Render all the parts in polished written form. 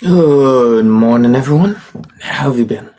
Good morning, everyone. How have you been?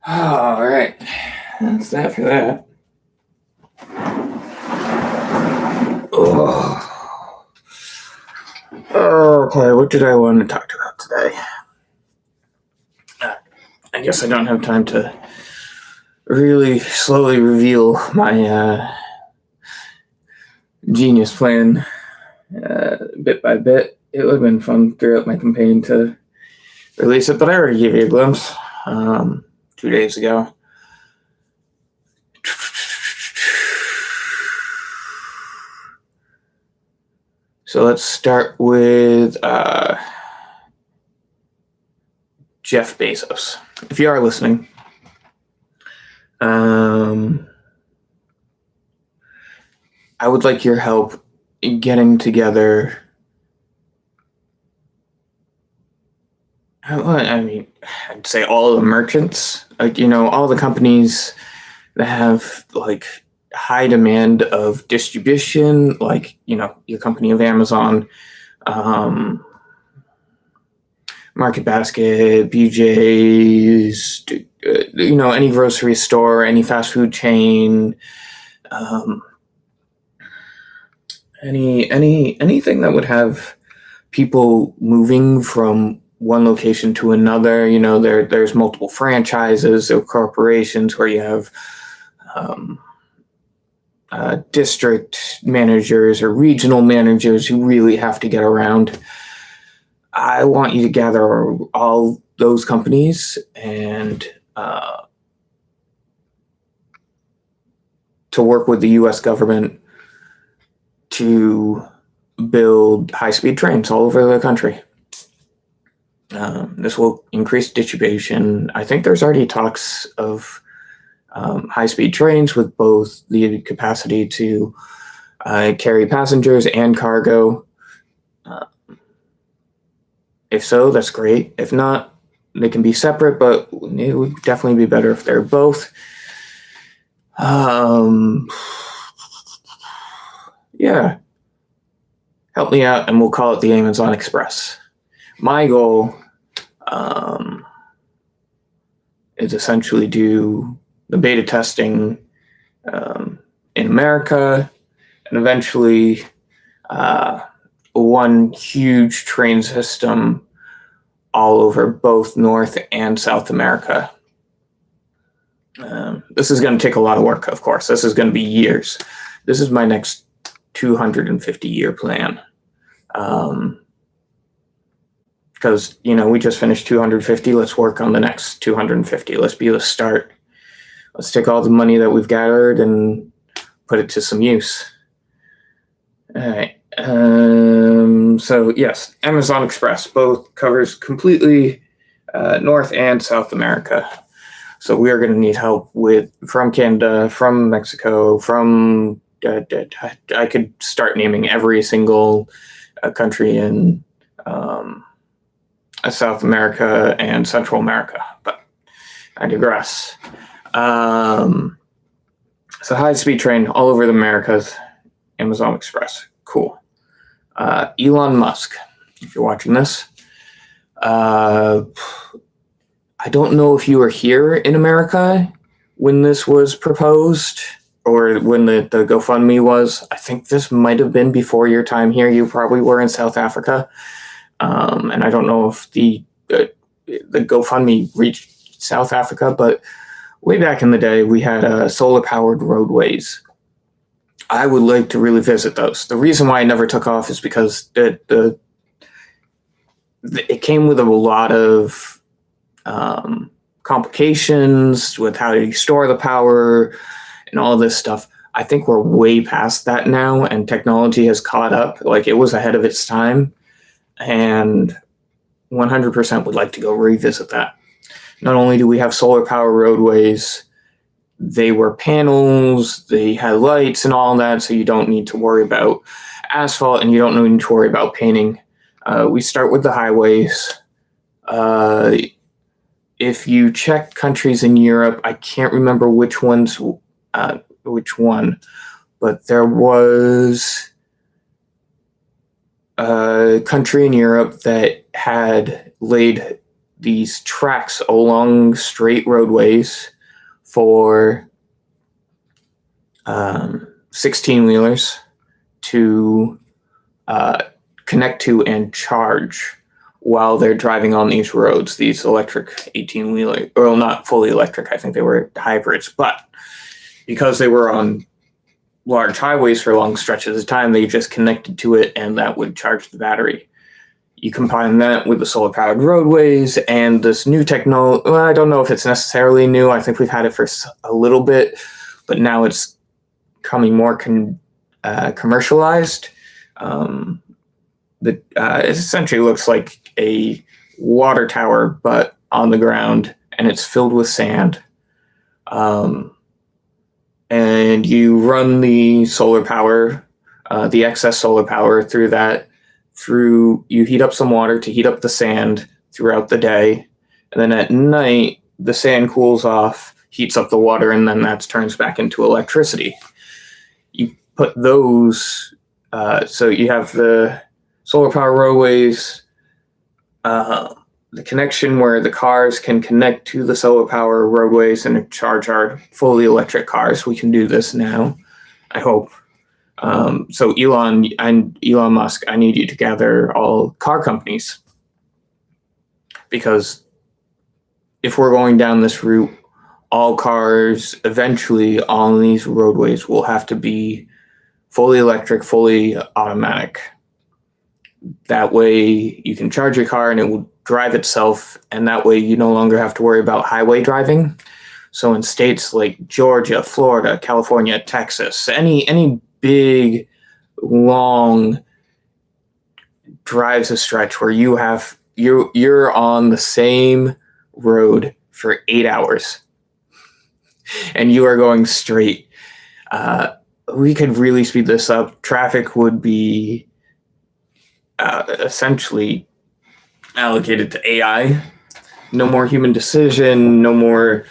All right. That's that for that. Oh. Okay, what did I want to talk about today? I guess I don't have time to really slowly reveal my genius plan bit by bit. It would have been fun throughout my campaign to release it, but I already gave you a glimpse 2 days ago. So let's start with Jeff Bezos. If you are listening, I would like your help in getting together. I mean, I'd say all of the merchants, all the companies that have like high demand of distribution, like, your company of Amazon, Market Basket, BJ's, any grocery store, any fast food chain, anything that would have people moving from one location to another. There's multiple franchises or corporations where you have district managers or regional managers who really have to get around. I want you to gather all those companies and to work with the U.S. government to build high-speed trains all over the country. This will increase distribution. I think there's already talks of high-speed trains with both the capacity to carry passengers and cargo. If so, that's great. If not, they can be separate, but it would definitely be better if they're both. Yeah. Help me out, and we'll call it the Amazon Express. My goal is essentially do the beta testing in America, and eventually one huge train system all over both North and South America. This is going to take a lot of work, of course. This is going to be years. This is my next 250-year plan. Because, we just finished 250. Let's work on the next 250. Let's be the start. Let's take all the money that we've gathered and put it to some use. All right. So, yes, Amazon Express both covers completely North and South America. So we are going to need help from Canada, from Mexico, from I could start naming every single country in South America and Central America, but I digress. So high-speed train all over the Americas, Amazon Express, cool. Elon Musk, if you're watching this, I don't know if you were here in America when this was proposed or when the GoFundMe was. I think this might have been before your time here. You probably were in South Africa. And I don't know if the GoFundMe reached South Africa, but way back in the day, we had solar-powered roadways. I would like to really visit those. The reason why I never took off is because it came with a lot of complications with how you store the power and all this stuff. I think we're way past that now, and technology has caught up. Like, it was ahead of its time, and 100% would like to go revisit that. Not only do we have solar power roadways, they were panels, they had lights and all that, so you don't need to worry about asphalt and you don't need to worry about painting. We start with the highways. If you check countries in Europe, I can't remember which one, but there was a country in Europe that had laid these tracks along straight roadways for 16-wheelers to connect to and charge while they're driving on these roads, these electric 18-wheeler, well, not fully electric, I think they were hybrids, but because they were on large highways for long stretches of time, they just connected to it and that would charge the battery. You combine that with the solar-powered roadways and this new technology. Well, I don't know if it's necessarily new. I think we've had it for a little bit, but now it's becoming more commercialized. It essentially looks like a water tower, but on the ground, and it's filled with sand. And you run the solar power, the excess solar power through that. You heat up some water to heat up the sand throughout the day, and then at night the sand cools off, heats up the water, and then that turns back into electricity. You put those, so you have the solar power roadways, the connection where the cars can connect to the solar power roadways and charge our fully electric cars. We can do this now, I hope. So Elon Musk, I need you to gather all car companies, because if we're going down this route, all cars eventually on these roadways will have to be fully electric, fully automatic. That way you can charge your car and it will drive itself, and that way you no longer have to worry about highway driving. So in states like Georgia, Florida, California, Texas, any big, long drives a stretch where you're on the same road for 8 hours and you are going straight. We could really speed this up. Traffic would be essentially allocated to AI. No more human decision, no more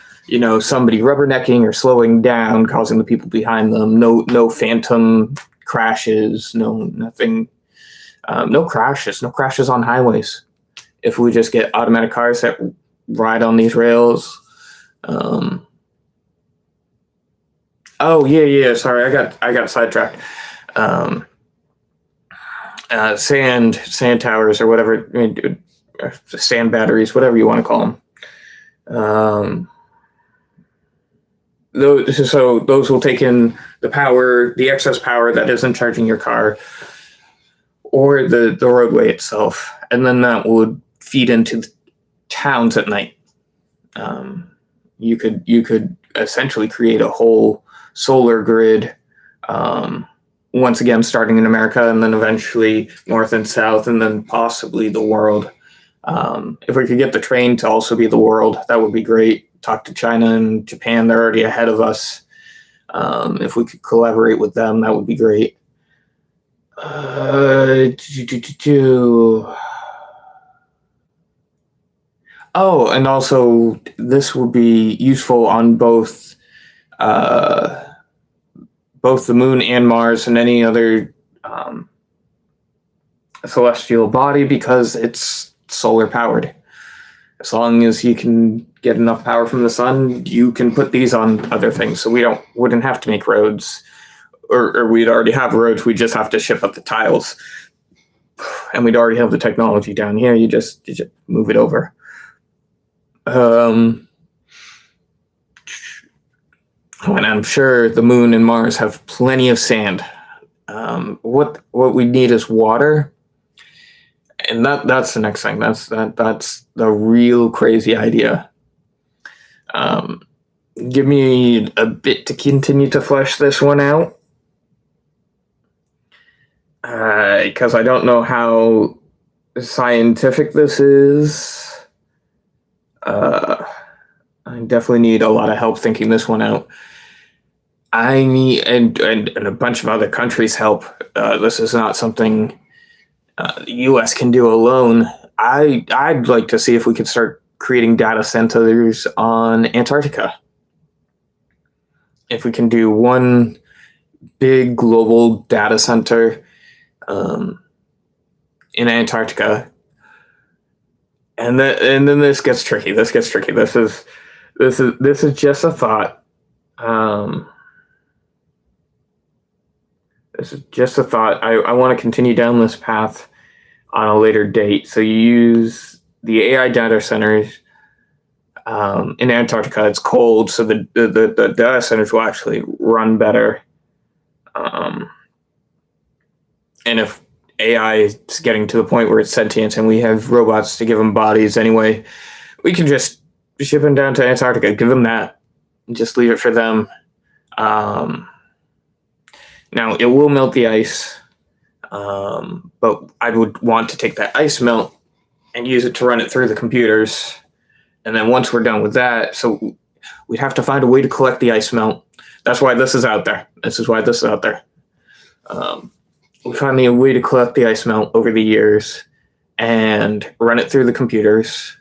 somebody rubbernecking or slowing down, causing the people behind them. No phantom crashes, nothing. No crashes on highways. If we just get automatic cars that ride on these rails. Sorry, I got sidetracked. Sand towers or whatever, sand batteries, whatever you want to call them. Those will take in the power, the excess power that isn't charging your car or the roadway itself, and then that would feed into the towns at night. You could essentially create a whole solar grid, once again starting in America and then eventually north and south and then possibly the world. If we could get the train to also be the world, that would be great. Talk to China and Japan, they're already ahead of us. If we could collaborate with them, that would be great. Oh, and also this would be useful on both the moon and Mars and any other celestial body, because it's solar powered. As long as you can get enough power from the sun, you can put these on other things. So we wouldn't have to make roads, or we'd already have roads. We just have to ship up the tiles, and we'd already have the technology down here. You just move it over. And I'm sure the moon and Mars have plenty of sand. What we need is water. And that's the next thing. That's the real crazy idea. Give me a bit to continue to flesh this one out, because I don't know how scientific this is. I definitely need a lot of help thinking this one out. I need and a bunch of other countries' help. This is not something the U.S. can do alone. I'd like to see if we could start creating data centers on Antarctica. If we can do one big global data center in Antarctica, And then this gets tricky. This is just a thought. Um, this is just a thought. I want to continue down this path on a later date. So you use the AI data centers in Antarctica. It's cold, so the data centers will actually run better. And if AI is getting to the point where it's sentient and we have robots to give them bodies anyway, we can just ship them down to Antarctica, give them that, and just leave it for them. Now, it will melt the ice, but I would want to take that ice melt and use it to run it through the computers. And then once we're done with that, so we'd have to find a way to collect the ice melt. That's why this is out there. We find a way to collect the ice melt over the years and run it through the computers.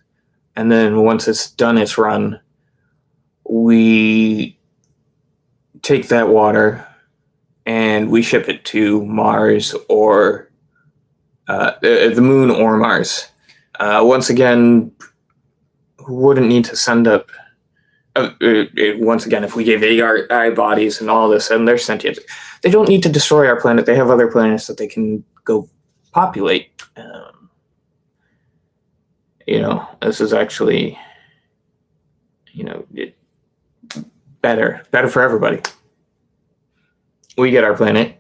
And then once it's done its run, we take that water and we ship it to Mars or the moon or Mars. Once again, wouldn't need to send up. Once again, if we gave AI bodies and all this and they're sentient, they don't need to destroy our planet. They have other planets that they can go populate. This is actually, better for everybody. We get our planet.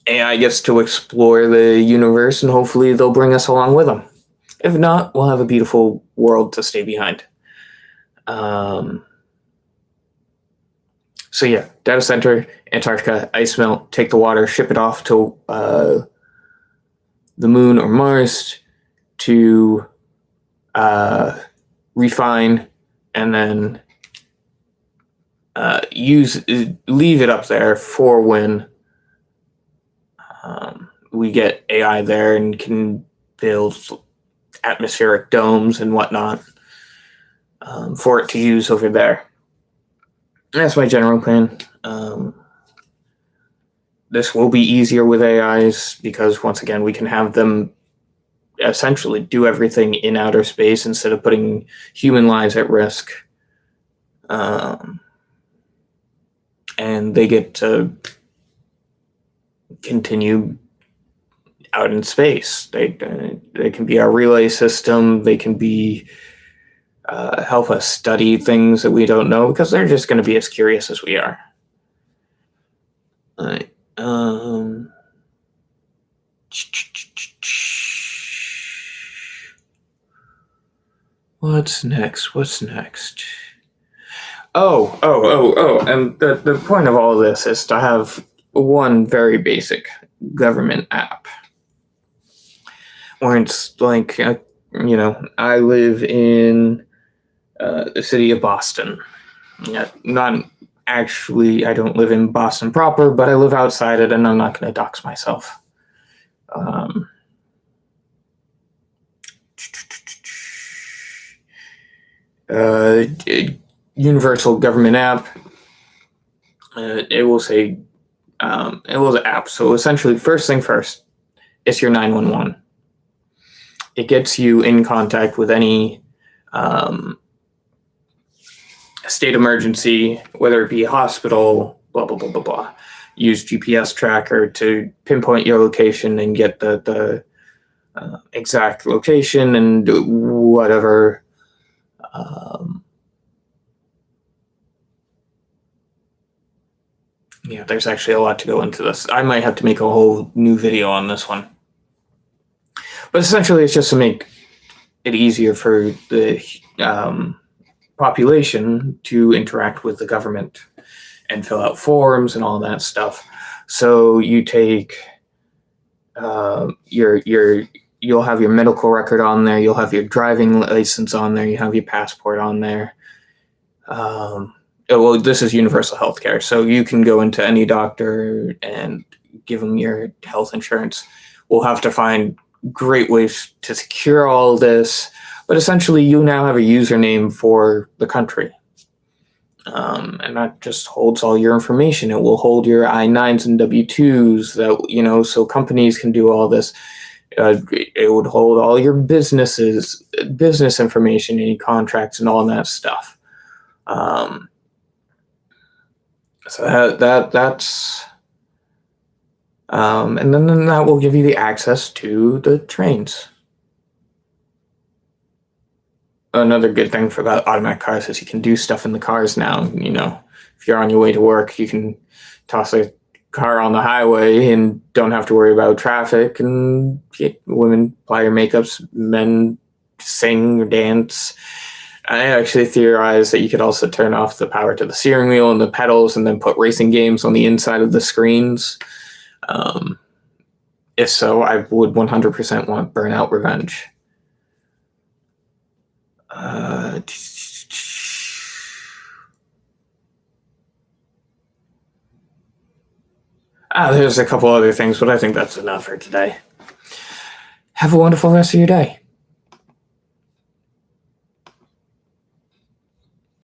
AI gets to explore the universe, and hopefully they'll bring us along with them. If not, we'll have a beautiful world to stay behind. So yeah, data center, Antarctica, ice melt, take the water, ship it off to the moon or Mars to refine, and then leave it up there for when we get AI there and can build atmospheric domes and whatnot for it to use over there. That's my general plan. This will be easier with AIs because, once again, we can have them essentially do everything in outer space instead of putting human lives at risk. And they get to continue out in space. They can be our relay system. They can be help us study things that we don't know because they're just going to be as curious as we are. All right. What's next? Oh. And the point of all of this is to have one very basic government app. Where it's like, I live in the city of Boston. Not actually, I don't live in Boston proper, but I live outside it, and I'm not going to dox myself. Universal government app. It will say, it was an app. So essentially, first thing first, it's your 911. It gets you in contact with any state emergency, whether it be a hospital, blah, blah, blah, blah, blah. Use GPS tracker to pinpoint your location and get the exact location and whatever. There's actually a lot to go into this. I might have to make a whole new video on this one. But essentially, it's just to make it easier for the population to interact with the government and fill out forms and all that stuff. So you take you'll have your medical record on there, you'll have your driving license on there, you have your passport on there. Well, this is universal healthcare, so you can go into any doctor and give them your health insurance. We'll have to find great ways to secure all this, but essentially you now have a username for the country. And that just holds all your information. It will hold your I-9s and W-2s that, so companies can do all this. It would hold all your business information, any contracts, and all that stuff. So that's and then that will give you the access to the trains. Another good thing for about automatic cars is you can do stuff in the cars now. If you're on your way to work, you can toss a car on the highway and don't have to worry about traffic. And women apply your makeups, men sing or dance. I actually theorized that you could also turn off the power to the steering wheel and the pedals and then put racing games on the inside of the screens. If so, I would 100% want Burnout Revenge. There's a couple other things, but I think that's enough for today. Have a wonderful rest of your day.